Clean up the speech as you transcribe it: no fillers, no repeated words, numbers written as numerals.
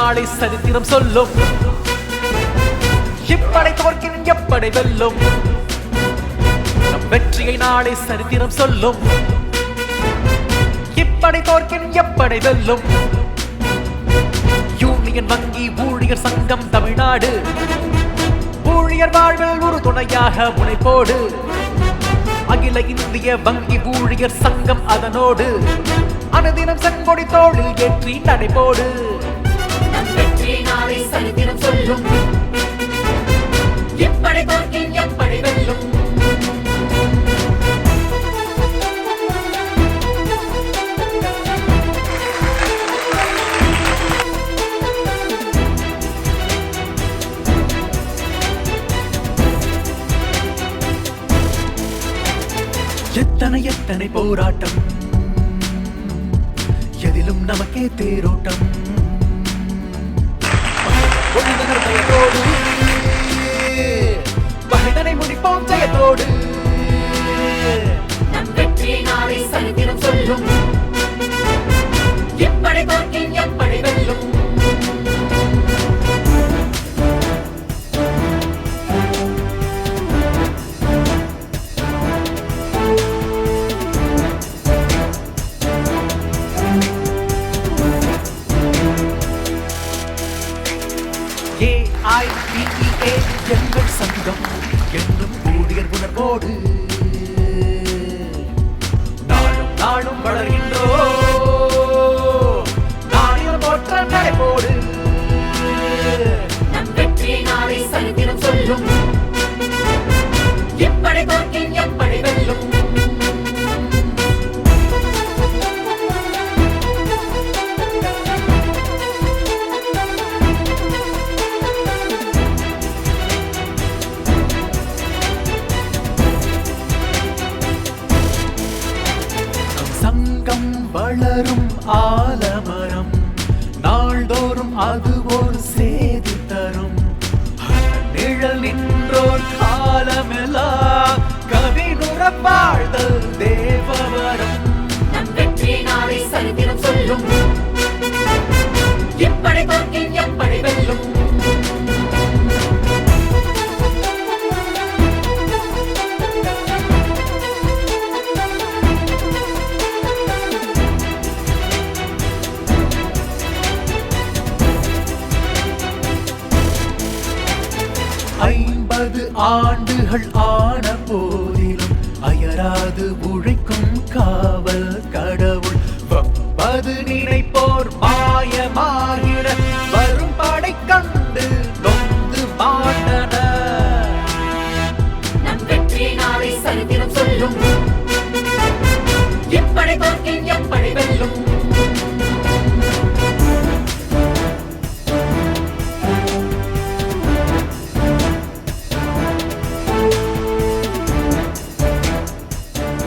நாளை சரித்திரம் சொல்லும். இப்படை தோற்கின் எப்படை வெல்லும். நம் வெற்றியை நாளை சரித்திரம் சொல்லும். இப்படை தோற்கின் எப்படை வெல்லும். யூனியன் வங்கி ஊழியர் சங்கம் தமிழ்நாடு ஊழியர் வாழ்வில் ஒரு துணையாக முனைப்போடு. அகில இந்திய வங்கி ஊழியர் சங்கம் அதனோடு அனுதினம் செங்கொடி தோளில் ஏற்றி நடைபோடு. வெற்றி நாளை சரித்திரம் சொல்லும். எப்படி தோற்கின் எப்படி வெல்லும். எத்தனை எத்தனை போராட்டம், எதிலும் நமக்கே தேரோட்டம். பயத்தோடு பகைதனை முடிப்போம் ஜெயத்தோடு. நம் வெற்றி நாளை சரித்திரம் சொல்லும். எப்படி தோற்கின் எப்படி வெல்லும். AIPEA எங்கள் சங்கம் என்றும் ஊழியர் உணர்வோடு நாளும் நாளும் வளர்கின்றோம். நாளில் போற்ற நடைபோடு. நம் வெற்றி நாளை சரித்திரம் சொல்லும். எப்படி தோற்கின் எப்படி வெல்லும். சங்கம் வளரும் ஆலமரம் நாள்தோறும் அது ஒரு சேதி தரும். நிழல் நின்றோர் காலமெல்லாம் கவினுற வாழ்தல் தேவவரம். நம் வெற்றி நாளை சரித்திரம் சொல்லும். எப்படி தோற்கின் எப்படி வெல்லும். ஆண்டுகள் ஆன போதிலும் அயராது உழைக்கும் காவல் கடவுள். வப்பது நினைப்போர் மாயமாகிட வரும் படை கண்டு நொந்து மாட்டனர். நம் வெற்றி நாளை சரித்திரம் சொல்லும். எப்படி தோற்கின் எப்படி வெல்லும்.